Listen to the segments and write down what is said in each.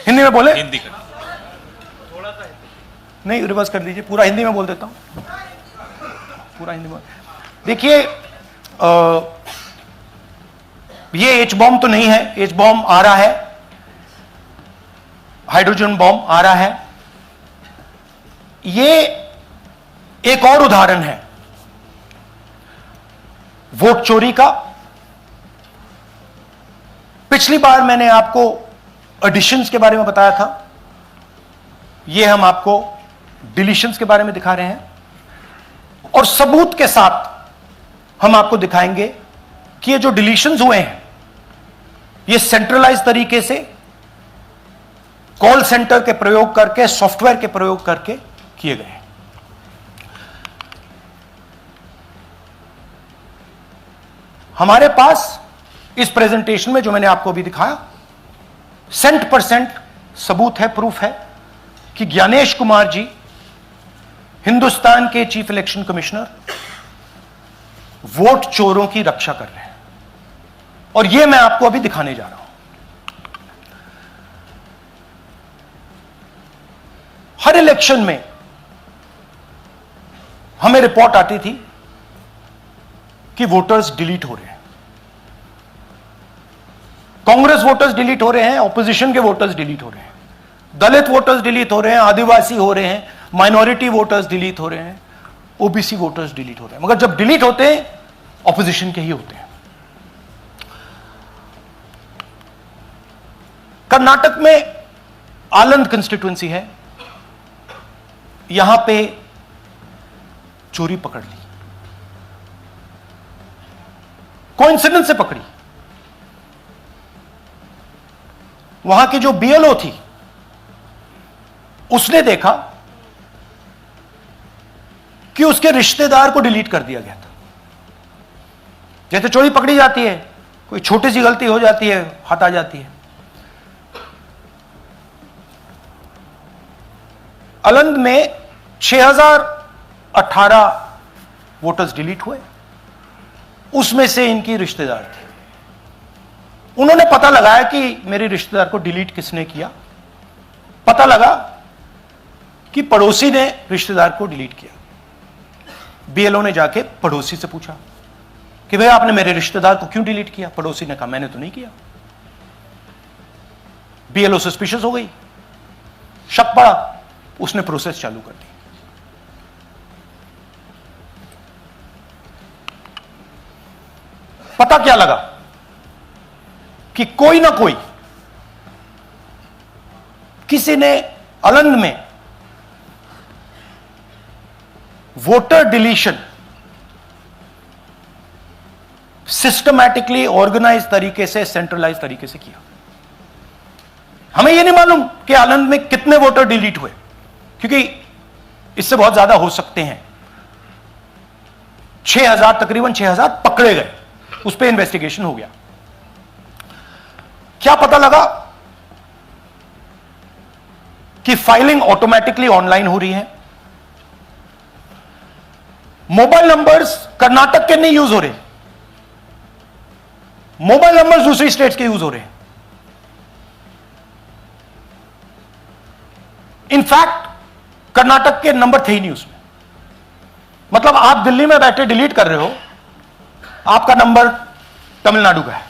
हिंदी में बोले? हिंदी का नहीं, रिवर्स कर दीजिए, पूरा हिंदी में बोल देता हूं, पूरा हिंदी में। देखिए, ये एच बॉम्ब तो नहीं है, एच बॉम्ब आ रहा है, हाइड्रोजन बॉम्ब आ रहा है। ये एक और उदाहरण है वोट चोरी का। पिछली बार मैंने आपको एडिशंस के बारे में बताया था, ये हम आपको डिलीशंस के बारे में दिखा रहे हैं, और सबूत के साथ हम आपको दिखाएंगे कि ये जो डिलीशंस हुए हैं ये सेंट्रलाइज तरीके से कॉल सेंटर के प्रयोग करके, सॉफ्टवेयर के प्रयोग करके किए गए हैं। हमारे पास इस प्रेजेंटेशन में जो मैंने आपको अभी दिखाया 100% सबूत है, प्रूफ है कि ज्ञानेश कुमार जी हिंदुस्तान के चीफ इलेक्शन कमिश्नर वोट चोरों की रक्षा कर रहे हैं, और यह मैं आपको अभी दिखाने जा रहा हूं। हर इलेक्शन में हमें रिपोर्ट आती थी कि वोटर्स डिलीट हो रहे हैं, कांग्रेस वोटर्स डिलीट हो रहे हैं, ऑपोजिशन के वोटर्स डिलीट हो रहे हैं, दलित वोटर्स डिलीट हो रहे हैं, आदिवासी हो रहे हैं, माइनॉरिटी वोटर्स डिलीट हो रहे हैं, ओबीसी वोटर्स डिलीट हो रहे हैं। मगर जब डिलीट होते हैं ऑपोजिशन के ही होते हैं। कर्नाटक में आलंद कंस्टिट्यूएंसी है, यहां पे चोरी पकड़ ली, कोइंसिडेंस से पकड़ी। वहां की जो बीएलओ थी उसने देखा कि उसके रिश्तेदार को डिलीट कर दिया गया था। जैसे चोरी पकड़ी जाती है, कोई छोटी सी गलती हो जाती है, हाथ आ जाती है। आलंद में 6018 वोटर्स डिलीट हुए, उसमें से इनकी रिश्तेदार थे। उन्होंने पता लगाया कि मेरे रिश्तेदार को डिलीट किसने किया। पता लगा कि पड़ोसी ने रिश्तेदार को डिलीट किया। बीएलओ ने जाके पड़ोसी से पूछा कि भाई आपने मेरे रिश्तेदार को क्यों डिलीट किया? पड़ोसी ने कहा मैंने तो नहीं किया। बीएलओ सस्पिशियस हो गई, शक पड़ा, उसने प्रोसेस चालू कर दी। पता क्या लगा कि कोई ना कोई, किसी ने आलंद में वोटर डिलीशन सिस्टमैटिकली ऑर्गेनाइज तरीके से, सेंट्रलाइज तरीके से किया। हमें यह नहीं मालूम कि आलंद में कितने वोटर डिलीट हुए, क्योंकि इससे बहुत ज्यादा हो सकते हैं। 6000, तकरीबन 6000 पकड़े गए, उस पर इन्वेस्टिगेशन हो गया। क्या पता लगा कि फाइलिंग ऑटोमेटिकली ऑनलाइन हो रही है। मोबाइल नंबर्स कर्नाटक के नहीं यूज हो रहे, मोबाइल नंबर्स दूसरी स्टेट्स के यूज हो रहे हैं। इनफैक्ट कर्नाटक के नंबर थे ही नहीं उसमें। मतलब आप दिल्ली में बैठे डिलीट कर रहे हो, आपका नंबर तमिलनाडु का है।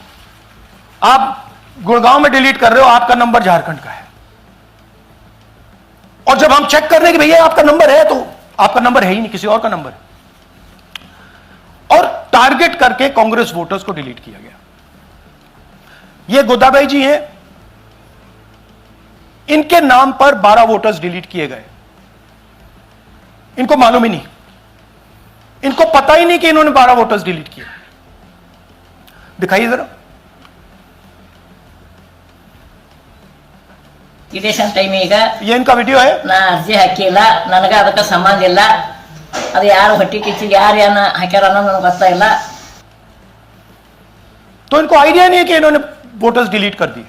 आप गुड़गांव में डिलीट कर रहे हो, आपका नंबर झारखंड का है। और जब हम चेक कर रहे हैं कि भैया आपका नंबर है, तो आपका नंबर है ही नहीं, किसी और का नंबर है। और टारगेट करके कांग्रेस वोटर्स को डिलीट किया गया। ये गोदाबाई जी हैं, इनके नाम पर 12 वोटर्स डिलीट किए गए। इनको मालूम ही नहीं, इनको पता ही नहीं कि इन्होंने 12 वोटर्स डिलीट किए। दिखाइए जरा। ಇಲೆಕ್ಷನ್ ಟೈಮ್ ಈಗ ये इनका वीडियो है। ನಾ ಅರ್ಜಿ ಹಾಕಿಲ್ಲ, ನನಗೆ ಅದಕ್ಕೆ ಸಂಬಂಧ ಇಲ್ಲ। ಅದು ಯಾರು ಹೊಟ್ಟಿ ಕಿಚ್ಚಿ ಯಾರು ಏನ ಹಾಕ್ಯಾರ ಅನ್ನೋದು ನನಗೆ ಗೊತ್ತಾಗಿಲ್ಲ। तो इनको आइडिया नहीं है कि इन्होंने वोटर्स डिलीट कर दिए।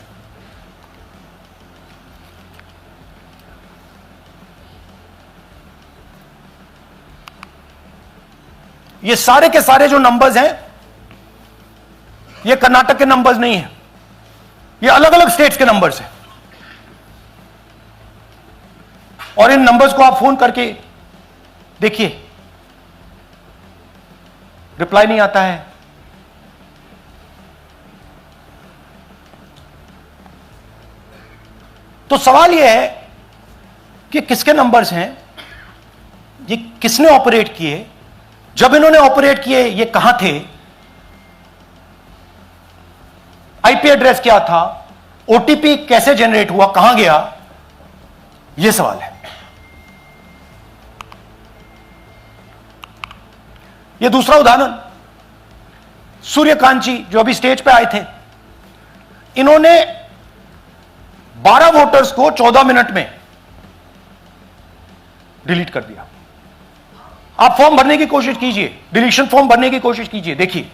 ये सारे के सारे जो नंबर्स हैं ये कर्नाटक के नंबर्स नहीं है, ये अलग अलग स्टेट्स के नंबर्स हैं। और इन नंबर्स को आप फोन करके देखिए, रिप्लाई नहीं आता है। तो सवाल यह है कि किसके नंबर्स हैं, ये किसने ऑपरेट किए, जब इन्होंने ऑपरेट किए ये कहां थे, आईपी एड्रेस क्या था, ओटीपी कैसे जनरेट हुआ, कहां गया, यह सवाल है। यह दूसरा उदाहरण, सूर्यकांत जी जो अभी स्टेज पे आए थे, इन्होंने 12 वोटर्स को 14 मिनट में डिलीट कर दिया। आप फॉर्म भरने की कोशिश कीजिए, डिलीशन फॉर्म भरने की कोशिश कीजिए, देखिए।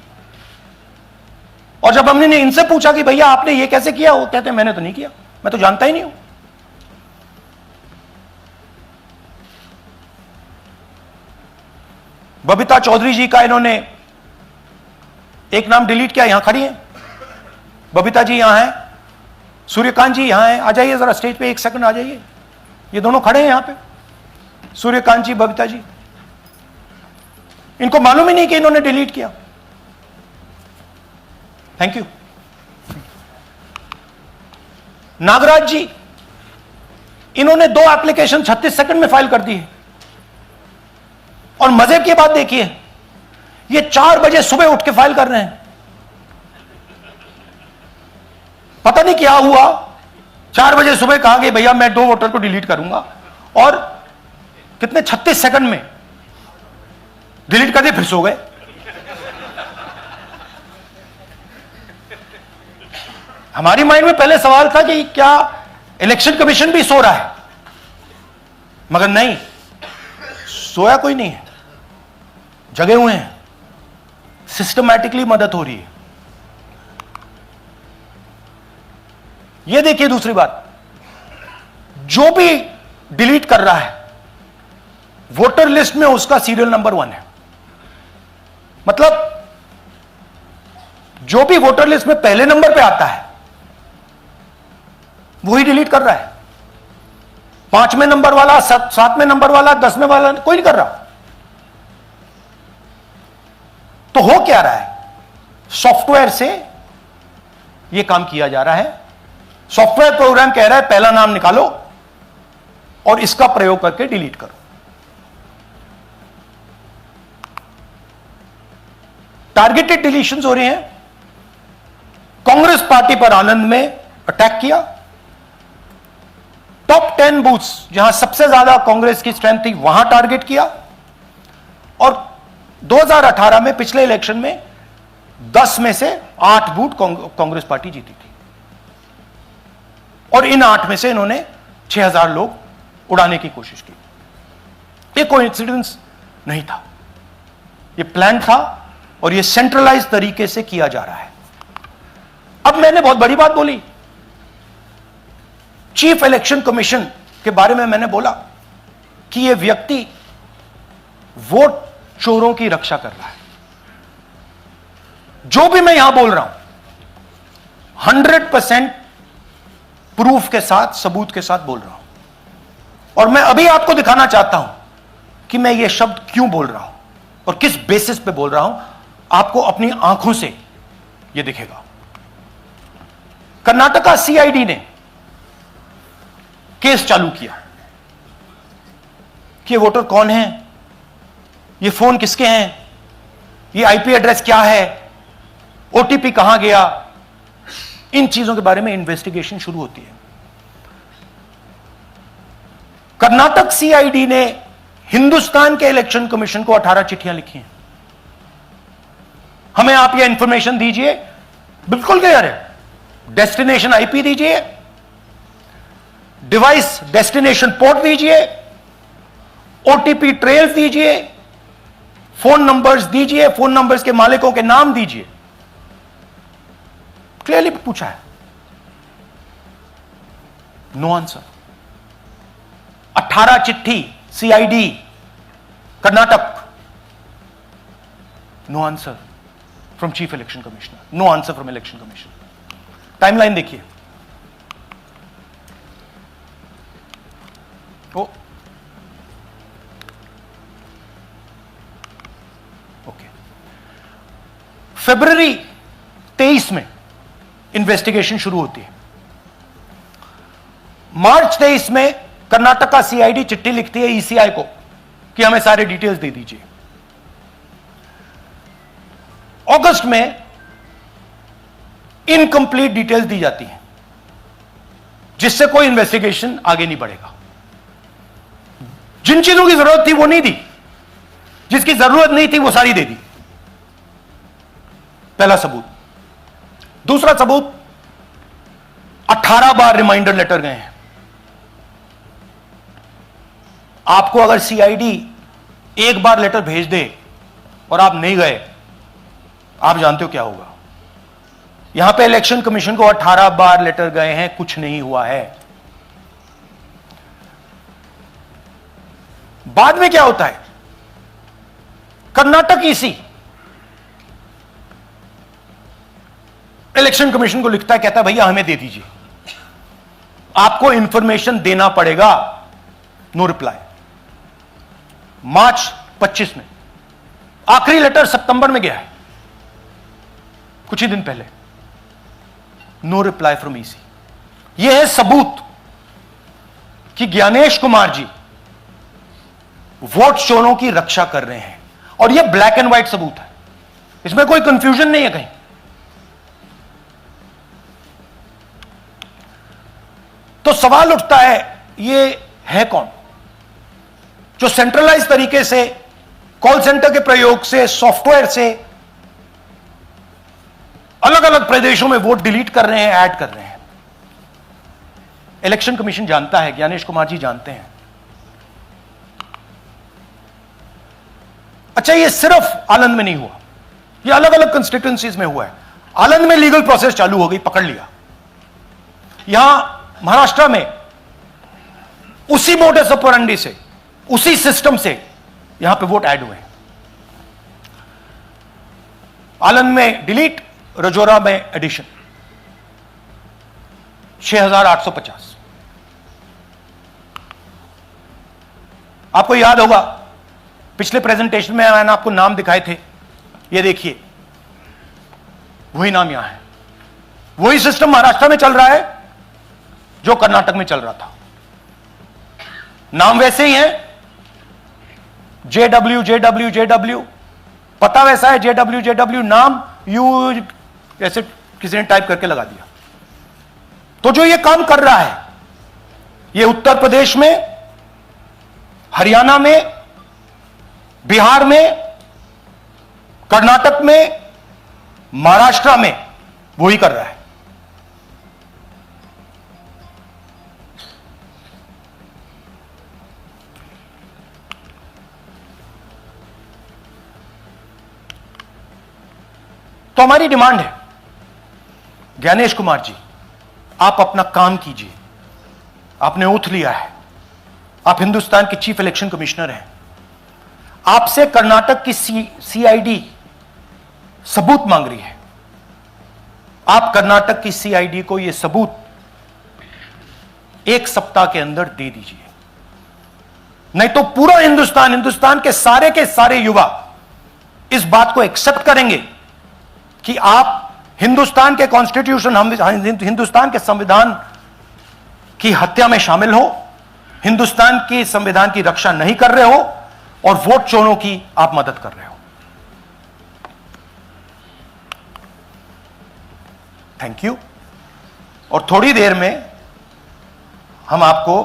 और जब हमने इनसे पूछा कि भैया आपने ये कैसे किया, वो कहते हैं मैंने तो नहीं किया, मैं तो जानता ही नहीं हूं। बबीता चौधरी जी का इन्होंने एक नाम डिलीट किया, यहां खड़ी हैं बबीता जी, यहां हैं, सूर्यकांत जी यहां हैं, आ जाइए जरा स्टेज पे, एक सेकंड आ जाइए, ये दोनों खड़े हैं यहां पे, सूर्यकांत जी, बबीता जी। इनको मालूम ही नहीं कि इन्होंने डिलीट किया। Thank you. नागराज जी, इन्होंने 2 एप्लीकेशन 36 सेकंड में फाइल कर दी है। और मजे की बात देखिए, ये 4 बजे सुबह उठ के फाइल कर रहे हैं। पता नहीं क्या हुआ, 4 बजे सुबह कहा कि भैया मैं 2 वोटर को डिलीट करूंगा, और कितने 36 सेकंड में डिलीट कर दिए, फिर सो गए। हमारी माइंड में पहले सवाल था कि क्या इलेक्शन कमीशन भी सो रहा है, मगर नहीं, सोया कोई नहीं है, जगे हुए हैं, सिस्टमैटिकली मदद हो रही है। यह देखिए दूसरी बात, जो भी डिलीट कर रहा है वोटर लिस्ट में उसका सीरियल नंबर 1 है। मतलब जो भी वोटर लिस्ट में पहले नंबर पे आता है वही डिलीट कर रहा है। 5वें नंबर वाला, 7वें नंबर वाला, 10वें वाला कोई नहीं कर रहा। तो हो क्या रहा है, सॉफ्टवेयर से यह काम किया जा रहा है। सॉफ्टवेयर प्रोग्राम कह रहा है पहला नाम निकालो और इसका प्रयोग करके डिलीट करो। टारगेटेड डिलीशंस हो रहे हैं। कांग्रेस पार्टी पर आनंद में अटैक किया। टॉप 10 बूथ्स जहां सबसे ज्यादा कांग्रेस की स्ट्रेंथ थी वहां टारगेट किया। और 2018 में पिछले इलेक्शन में 10 में से 8 बूथ कांग्रेस पार्टी जीती थी, और इन 8 में से इन्होंने 6000 लोग उड़ाने की कोशिश की। ये कोइंसिडेंस नहीं था, ये प्लान था, और ये सेंट्रलाइज तरीके से किया जा रहा है। अब मैंने बहुत बड़ी बात बोली, चीफ इलेक्शन कमीशन के बारे में मैंने बोला कि यह व्यक्ति वोट चोरों की रक्षा कर रहा है। जो भी मैं यहां बोल रहा हूं 100% प्रूफ के साथ, सबूत के साथ बोल रहा हूं। और मैं अभी आपको दिखाना चाहता हूं कि मैं ये शब्द क्यों बोल रहा हूं और किस बेसिस पे बोल रहा हूं। आपको अपनी आंखों से यह दिखेगा। कर्नाटका सीआईडी ने केस चालू किया कि ये वोटर कौन है, ये फोन किसके हैं, ये आईपी एड्रेस क्या है, ओटीपी कहां गया, इन चीजों के बारे में इन्वेस्टिगेशन शुरू होती है। कर्नाटक सीआईडी ने हिंदुस्तान के इलेक्शन कमीशन को 18 चिट्ठियां लिखी हैं। हमें आप यह इंफॉर्मेशन दीजिए, बिल्कुल क्लियर है, डेस्टिनेशन आईपी दीजिए, डिवाइस डेस्टिनेशन पोर्ट दीजिए, ओटीपी ट्रेल्स दीजिए, फोन नंबर्स दीजिए, फोन नंबर्स के मालिकों के नाम दीजिए। क्लियरली पूछा है, नो आंसर। 18 चिट्ठी CID Karnataka, no answer from chief election commissioner, no answer from election commission. Timeline देखिए, फरवरी 23 में इन्वेस्टिगेशन शुरू होती है। मार्च 23 में कर्नाटक का सीआईडी चिट्ठी लिखती है ईसीआई को कि हमें सारे डिटेल्स दे दीजिए। अगस्त में इनकंप्लीट डिटेल्स दी जाती हैं, जिससे कोई इन्वेस्टिगेशन आगे नहीं बढ़ेगा। जिन चीजों की जरूरत थी वो नहीं दी, जिसकी जरूरत नहीं थी वो सारी दे दी। पहला सबूत। दूसरा सबूत, 18 बार रिमाइंडर लेटर गए हैं। आपको अगर सीआईडी एक बार लेटर भेज दे और आप नहीं गए, आप जानते हो क्या होगा। यहां पे इलेक्शन कमीशन को 18 बार लेटर गए हैं, कुछ नहीं हुआ है। बाद में क्या होता है, कर्नाटक ईसी इलेक्शन कमीशन को लिखता है, कहता है भैया हमें दे दीजिए, आपको इंफॉर्मेशन देना पड़ेगा। No reply. मार्च 25 में आखिरी लेटर सितंबर में गया है, कुछ ही दिन पहले। No reply from EC. यह है सबूत कि ज्ञानेश कुमार जी वोट चोरों की रक्षा कर रहे हैं, और यह ब्लैक एंड व्हाइट सबूत है, इसमें कोई कंफ्यूजन नहीं है कहीं। तो सवाल उठता है, यह है कौन जो सेंट्रलाइज तरीके से कॉल सेंटर के प्रयोग से, सॉफ्टवेयर से अलग अलग प्रदेशों में वोट डिलीट कर रहे हैं, ऐड कर रहे हैं। इलेक्शन कमीशन जानता है, ज्ञानेश कुमार जी जानते हैं। अच्छा, ये सिर्फ आनंद में नहीं हुआ, ये अलग अलग कंस्टिट्यूएंसीज में हुआ है। आनंद में लीगल प्रोसेस चालू हो गई, पकड़ लिया। यहां महाराष्ट्र में उसी मोडस ऑपरेंडी से, उसी सिस्टम से यहां पे वोट ऐड हुए हैं। आनंद में डिलीट, रजौरा में एडिशन। 6850। आपको याद होगा पिछले प्रेजेंटेशन में मैंने आपको नाम दिखाए थे, ये देखिए वही नाम यहां है। वही सिस्टम महाराष्ट्र में चल रहा है जो कर्नाटक में चल रहा था। नाम वैसे ही है, जेडब्ल्यू जेडब्ल्यू जेडब्ल्यू, पता वैसा है, जेडब्ल्यू जेडब्ल्यू, नाम यू ऐसे किसी ने टाइप करके लगा दिया। तो जो ये काम कर रहा है, ये उत्तर प्रदेश में, हरियाणा में, बिहार में, कर्नाटक में, महाराष्ट्र में वही कर रहा है। तो हमारी डिमांड है, ज्ञानेश कुमार जी, आप अपना काम कीजिए। आपने ओथ लिया है, आप हिंदुस्तान के चीफ इलेक्शन कमिश्नर हैं। आपसे कर्नाटक की सीआईडी सबूत मांग रही है। आप कर्नाटक की सीआईडी को यह सबूत 1 सप्ताह के अंदर दे दीजिए, नहीं तो पूरा हिंदुस्तान के सारे युवा इस बात को एक्सेप्ट करेंगे कि आप हिंदुस्तान के कॉन्स्टिट्यूशन, हिंदुस्तान के संविधान की हत्या में शामिल हो, हिंदुस्तान के संविधान की रक्षा नहीं कर रहे हो और वोट चोरों की आप मदद कर रहे हो। Thank you. और थोड़ी देर में हम आपको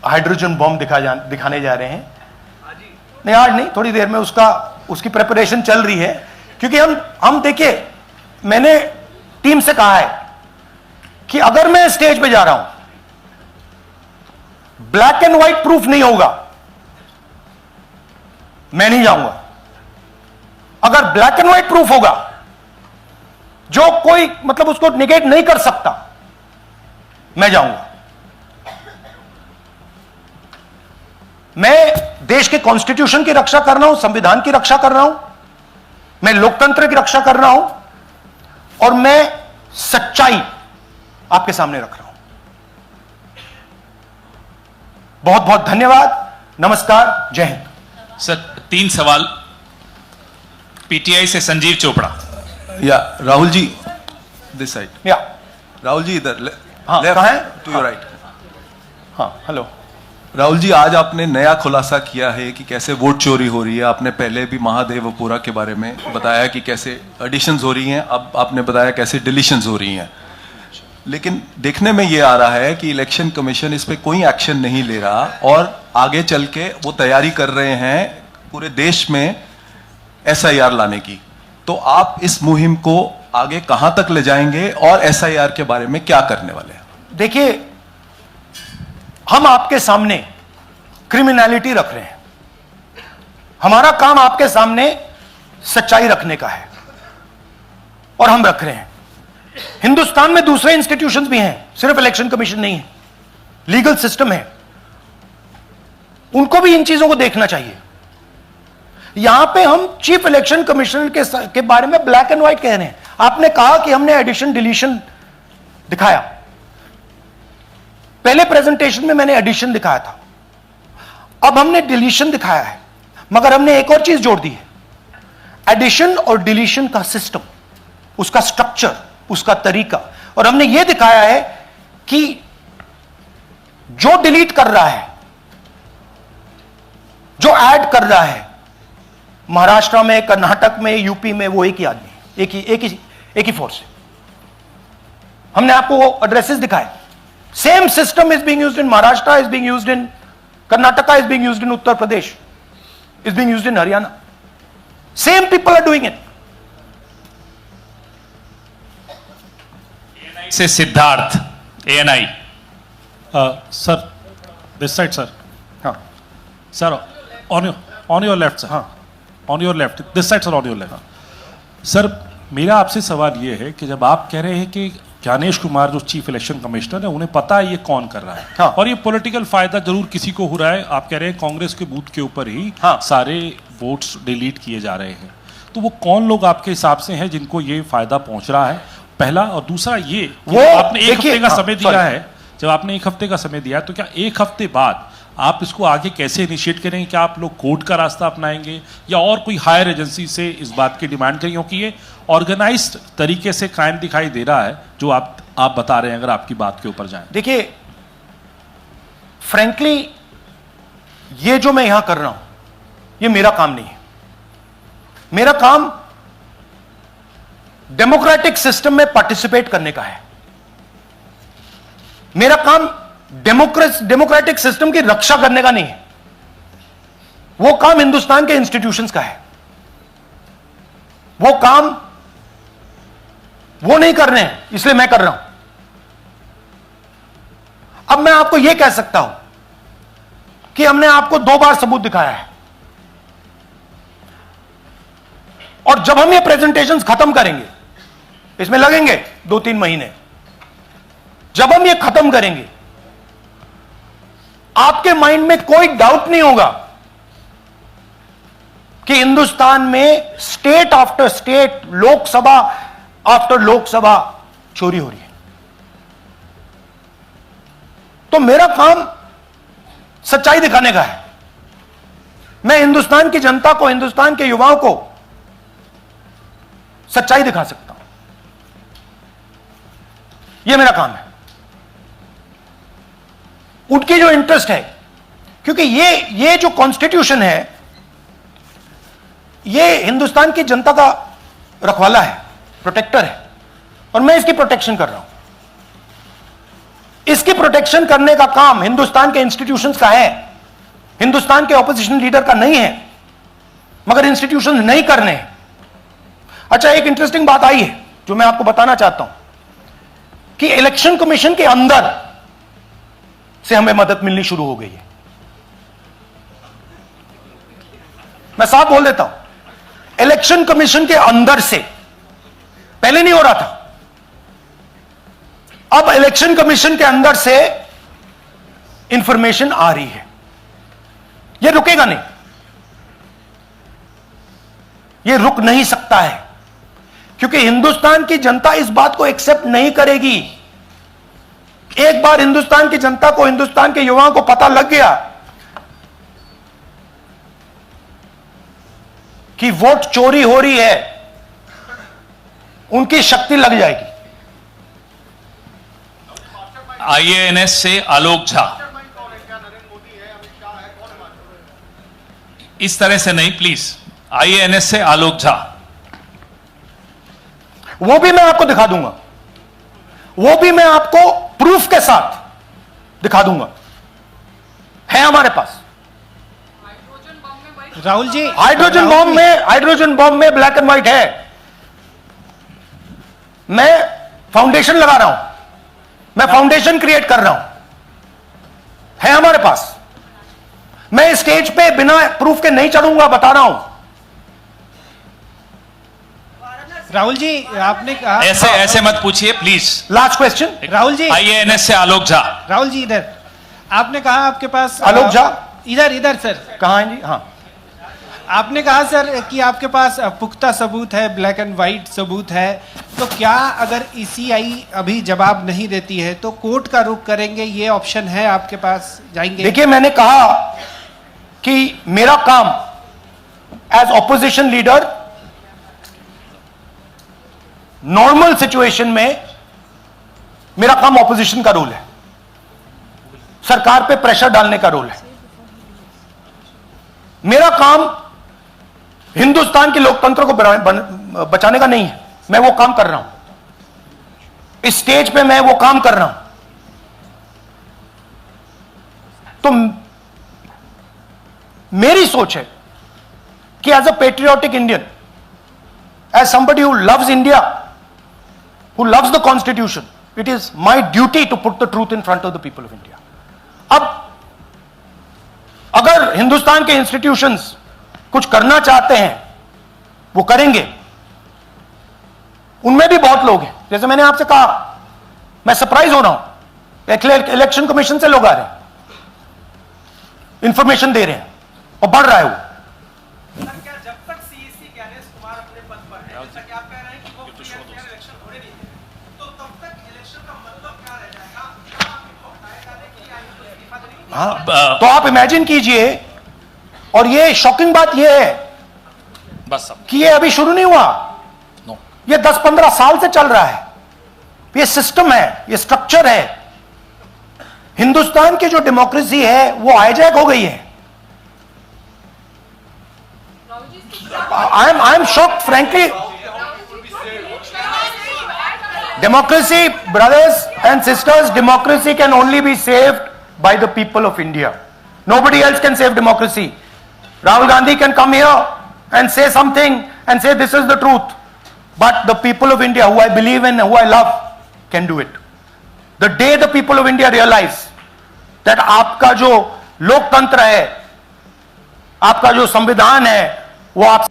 हाइड्रोजन बॉम्ब दिखाने जा रहे हैं। नहीं, आज नहीं, थोड़ी देर में उसकी प्रिपरेशन चल रही है। क्योंकि हम देखिए, मैंने टीम से कहा है कि अगर मैं स्टेज पे जा रहा हूं, ब्लैक एंड व्हाइट प्रूफ नहीं होगा, मैं नहीं जाऊंगा। अगर ब्लैक एंड व्हाइट प्रूफ होगा, जो कोई मतलब उसको निगेट नहीं कर सकता, मैं जाऊंगा। मैं देश के कॉन्स्टिट्यूशन की रक्षा कर रहा हूं, संविधान की रक्षा कर रहा हूं, मैं लोकतंत्र की रक्षा कर रहा हूं, और मैं सच्चाई आपके सामने रख रहा हूं। बहुत बहुत धन्यवाद, नमस्कार, जय हिंद। सर, 3 सवाल। पीटीआई से संजीव चोपड़ा। या राहुल जी, दिस साइड। या राहुल जी इधर, हाँ, लेफ्ट कहाँ है? To your right. हाँ, हेलो। राहुल जी, आज आपने नया खुलासा किया है कि कैसे वोट चोरी हो रही है। आपने पहले भी महादेवपुरा के बारे में बताया कि कैसे एडिशंस हो रही हैं, अब आपने बताया कैसे डिलीशंस हो रही हैं। लेकिन देखने में ये आ रहा है कि इलेक्शन कमीशन इस पे कोई एक्शन नहीं ले रहा और आगे चल के वो तैयारी कर रहे हैं पूरे देश में एसआईआर लाने की। तो आप इस मुहिम को आगे कहां तक ले जाएंगे और एसआईआर के बारे में क्या करने वाले हैं? देखिए, हम आपके सामने क्रिमिनलिटी रख रहे हैं। हमारा काम आपके सामने सच्चाई रखने का है और हम रख रहे हैं। हिंदुस्तान में दूसरे इंस्टीट्यूशंस भी हैं, सिर्फ इलेक्शन कमीशन नहीं है, लीगल सिस्टम है, उनको भी इन चीजों को देखना चाहिए। यहां पे हम चीफ इलेक्शन कमिश्नर के बारे में ब्लैक एंड व्हाइट कह रहे हैं। आपने कहा कि हमने एडिशन डिलीशन दिखाया, पहले प्रेजेंटेशन में मैंने एडिशन दिखाया था, अब हमने डिलीशन दिखाया है, मगर हमने एक और चीज जोड़ दी है। एडिशन और डिलीशन का सिस्टम, उसका स्ट्रक्चर, उसका तरीका, और हमने यह दिखाया है कि जो डिलीट कर रहा है, जो ऐड कर रहा है, महाराष्ट्र में, कर्नाटक में, यूपी में, वो एक ही आदमी है, एक ही फोर्स है। हमने आपको वो एड्रेसेस दिखाए। Same system is being used in Maharashtra, is being used in Karnataka, is being used in Uttar Pradesh, is being used in Haryana. Same people are doing it. से Siddharth, ANI. Sir, this side, sir. हाँ, Sir, on your left, sir. हाँ, On your left. This side, sir, on your left. Sir, मेरा आपसे सवाल ये है कि जब आप कह रहे हैं कि ज्ञानेश कुमार जो चीफ इलेक्शन कमिश्नर है, उन्हें पता है ये कौन कर रहा है, हाँ। और ये पॉलिटिकल फायदा जरूर किसी को हो रहा है। आप कह रहे हैं कांग्रेस के बूथ के ऊपर ही हाँ। सारे वोट्स डिलीट किए जा रहे हैं, तो वो कौन लोग आपके हिसाब से हैं जिनको ये फायदा पहुंच रहा है, पहला। और दूसरा ये कि वो आपने एक देखिए, हफ्ते का हाँ, समय दिया sorry। है, जब आपने एक हफ्ते का समय दिया है, तो क्या एक हफ्ते बाद आप इसको आगे कैसे इनिशिएट करेंगे? क्या आप लोग कोर्ट का रास्ता अपनाएंगे या और कोई हायर एजेंसी से इस बात की डिमांड करेंगे? क्योंकि ये ऑर्गेनाइज्ड तरीके से क्राइम दिखाई दे रहा है जो आप बता रहे हैं, अगर आपकी बात के ऊपर जाएं। देखिए, फ्रैंकली ये जो मैं यहां कर रहा हूं, ये मेरा काम नहीं है। मेरा काम डेमोक्रेटिक सिस्टम में पार्टिसिपेट करने का है। मेरा काम डेमोक्रेटिक सिस्टम की रक्षा करने का नहीं है। वो काम हिंदुस्तान के इंस्टीट्यूशंस का है। वो काम वो नहीं कर रहे हैं, इसलिए मैं कर रहा हूं। अब मैं आपको यह कह सकता हूं कि हमने आपको 2 बार सबूत दिखाया है, और जब हम ये प्रेजेंटेशंस खत्म करेंगे, इसमें लगेंगे 2-3 महीने, जब हम ये खत्म करेंगे, आपके माइंड में कोई डाउट नहीं होगा कि हिंदुस्तान में state after state, Lok Sabha after Lok Sabha चोरी हो रही है। तो मेरा काम सच्चाई दिखाने का है। मैं हिंदुस्तान की जनता को, हिंदुस्तान के युवाओं को सच्चाई दिखा सकता हूं। यह मेरा काम है। उनकी जो इंटरेस्ट है, क्योंकि ये जो कॉन्स्टिट्यूशन है, ये हिंदुस्तान की जनता का रखवाला है, प्रोटेक्टर है, और मैं इसकी प्रोटेक्शन कर रहा हूं। इसकी प्रोटेक्शन करने का काम हिंदुस्तान के इंस्टीट्यूशंस का है, हिंदुस्तान के ऑपोजिशन लीडर का नहीं है, मगर इंस्टीट्यूशंस नहीं करने हैं। अच्छा, एक इंटरेस्टिंग बात आई है जो मैं आपको बताना चाहता हूं कि इलेक्शन कमीशन के अंदर से हमें मदद मिलनी शुरू हो गई है। मैं साफ बोल देता हूं, इलेक्शन कमीशन के अंदर से, पहले नहीं हो रहा था, अब इलेक्शन कमीशन के अंदर से इंफॉर्मेशन आ रही है। यह रुकेगा नहीं, यह रुक नहीं सकता है, क्योंकि हिंदुस्तान की जनता इस बात को एक्सेप्ट नहीं करेगी। एक बार हिंदुस्तान की जनता को, हिंदुस्तान के युवाओं को पता लग गया कि वोट चोरी हो रही है, उनकी शक्ति लग जाएगी। आईएएनएस से आलोक झा, इस तरह से नहीं प्लीज। आईएएनएस से आलोक झा। वो भी मैं आपको दिखा दूंगा, वो भी मैं आपको प्रूफ के साथ दिखा दूंगा, है हमारे पास। राहुल जी, हाइड्रोजन बॉम्ब में ब्लैक एंड व्हाइट है। मैं फाउंडेशन लगा रहा हूं, मैं फाउंडेशन क्रिएट कर रहा हूं, है हमारे पास। मैं स्टेज पे बिना प्रूफ के नहीं चढ़ूंगा, बता रहा हूं। राहुल जी, आपने कहा ऐसे ऐसे मत पूछिए please. Last question. Rahul ji, IANS से आलोक झा। राहुल जी इधर, आपने कहा आपके पास आलोक झा इधर सर, कहां हैं जी? हाँ, आपने कहा सर कि आपके पास पुख्ता सबूत है, ब्लैक एंड व्हाइट सबूत है, तो क्या अगर ईसीआई अभी जवाब नहीं देती है तो कोर्ट का रुख करेंगे, ये ऑप्शन है आपके पास, जाएंगे? देखिए, मैंने कहा कि मेरा काम as opposition leader normal situation में मेरा काम ऑपोजिशन का रोल है, सरकार पे प्रेशर डालने का रोल है। मेरा काम हिंदुस्तान के लोकतंत्र को बचाने का नहीं है। मैं वो काम कर रहा हूं, इस स्टेज पे मैं वो काम कर रहा हूं। तो मेरी सोच है कि as a patriotic Indian, as somebody who loves India, who loves the constitution, it is my duty to put the truth in front of the people of India. अब अगर हिंदुस्तान के इंस्टीट्यूशंस कुछ करना चाहते हैं, वो करेंगे। उनमें भी बहुत लोग हैं, जैसे मैंने आपसे कहा, मैं सरप्राइज हो रहा हूं, इलेक्शन कमीशन से लोग आ रहे हैं, इंफॉर्मेशन दे रहे हैं और बढ़ रहा है वो। जब तक सीईसी ज्ञानेश कुमार अपने पद पर है, जैसा कि आप कह रहे हैं कि वो इलेक्शन होने नहीं थे, तो तब तक इलेक्शन का मतलब क्या रह जाएगा? क्या आपको हटाए जाने के लिए आगे इस्तीफा देने की? हाँ, तो आप इमेजिन कीजिए, और ये शॉकिंग बात ये है बस अब कि ये अभी शुरू नहीं हुआ, ये 10-15 साल से चल रहा है। ये सिस्टम है, ये स्ट्रक्चर है। हिंदुस्तान की जो डेमोक्रेसी है वो हाईजैक हो गई है। I am shocked frankly. Democracy, brothers and sisters, democracy can only be saved by the people of India. Nobody else can save democracy. Rahul Gandhi can come here and say something and say this is the truth. But the people of India, who I believe in, who I love, can do it. The day the people of India realize that आपका जो लोकतंत्र है, आपका जो संविधान है, वो आप